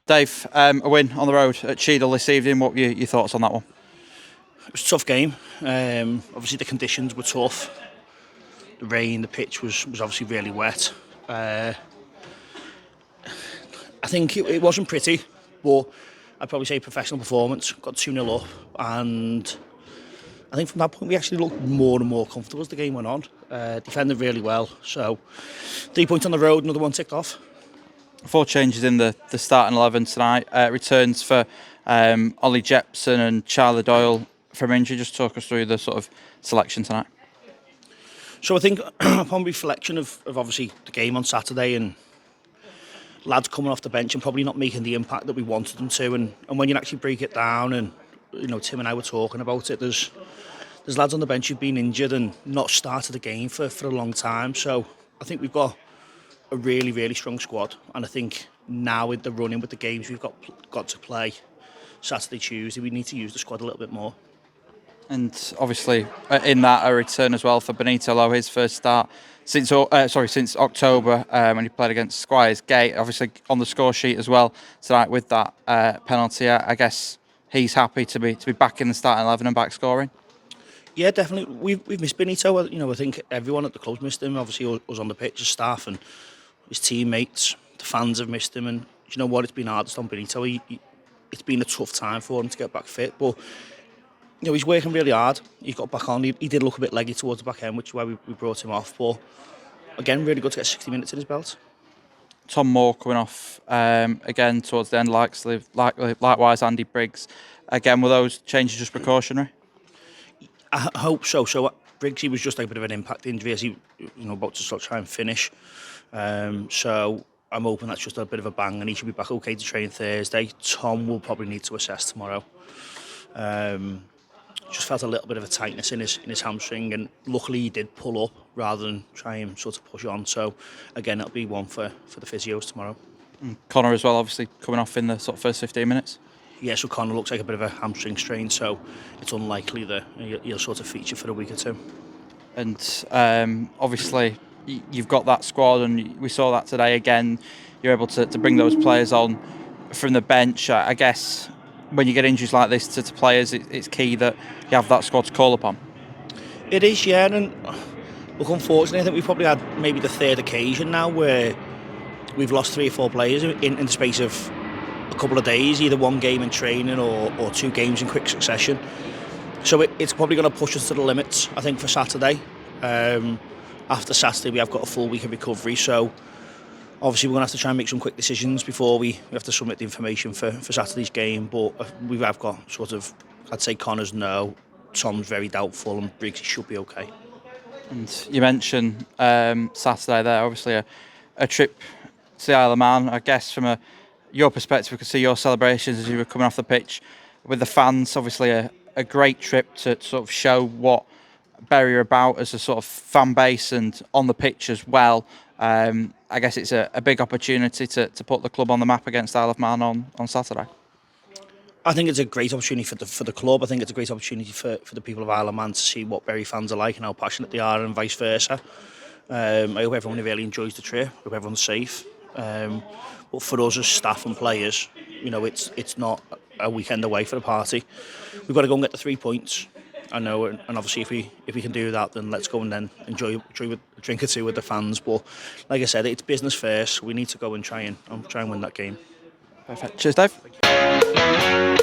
Dave, a win on the road at Cheadle this evening. What were your thoughts on that one? It was a tough game. Obviously the conditions were tough. The rain, the pitch was obviously really wet. I think it wasn't pretty, but I'd probably say professional performance. Got 2-0 up, and I think from that point we actually looked more and more comfortable as the game went on. Defended really well, so 3 points on the road, another one ticked off. 4 changes in the starting 11 tonight. Returns for Ollie Jepson and Charlie Doyle from injury. Just talk us through the sort of selection tonight. So I think upon reflection of obviously the game on Saturday and lads coming off the bench and probably not making the impact that we wanted them to, and when you actually break it down, and Tim and I were talking about it, there's lads on the bench who've been injured and not started the game for a long time. So I think we've got a really, really strong squad, and I think now with the running with the games we've got to play Saturday, Tuesday, we need to use the squad a little bit more. And obviously in that a return as well for Benito Lowe, his first start since October when he played against Squires Gate. Obviously on the score sheet as well tonight with that penalty. I guess he's happy to be back in the starting 11 and back scoring. Yeah, definitely. We've missed Benito. I think everyone at the club's missed him. Obviously, us on the pitch, his staff and his teammates, the fans have missed him. And you know what? It's been hardest on Benito. It's been a tough time for him to get back fit, but he's working really hard. He got back on. He did look a bit leggy towards the back end, which is why we brought him off. But again, really good to get 60 minutes in his belt. Tom Moore coming off again towards the end, likewise Andy Briggs. Again, were those changes just precautionary? I hope so. So Briggs, he was just like a bit of an impact injury as he, about to sort of try and finish. So I'm hoping that's just a bit of a bang, and he should be back okay to train Thursday. Tom will probably need to assess tomorrow. Just felt a little bit of a tightness in his hamstring, and luckily he did pull up rather than try and sort of push on. So again, that'll be one for the physios tomorrow. And Connor as well, obviously coming off in the sort of first 15 minutes. Yeah, so Connor looks like a bit of a hamstring strain, so it's unlikely that he'll sort of feature for a week or two. And obviously you've got that squad, and we saw that today again. You're able to bring those players on from the bench. I guess when you get injuries like this to players, it's key that you have that squad to call upon. It is, yeah, and look, unfortunately, I think we've probably had maybe the third occasion now where we've lost 3 or 4 players in the space of a couple of days, either one game in training or 2 games in quick succession. So it's probably going to push us to the limits, I think, for Saturday. After Saturday, we have got a full week of recovery, so obviously we're going to have to try and make some quick decisions before we have to submit the information for Saturday's game. But we have got sort of, I'd say Connor's no, Tom's very doubtful, and Briggs should be okay. And you mentioned Saturday there, obviously a trip to the Isle of Man. I guess from your perspective, we could see your celebrations as you were coming off the pitch with the fans. Obviously a great trip to sort of show what Bury are about as a sort of fan base and on the pitch as well. I guess it's a big opportunity to put the club on the map against Isle of Man on Saturday. I think it's a great opportunity for the club. I think it's a great opportunity for the people of Isle of Man to see what Bury fans are like and how passionate they are, and vice versa. I hope everyone really enjoys the trip. I hope everyone's safe. But for us as staff and players, it's not a weekend away for the party. We've got to go and get the 3 points. I know, and obviously if we can do that, then let's go and then enjoy a drink or two with the fans. But like I said, it's business first. We need to go and try and win that game. Perfect. Cheers, Dave.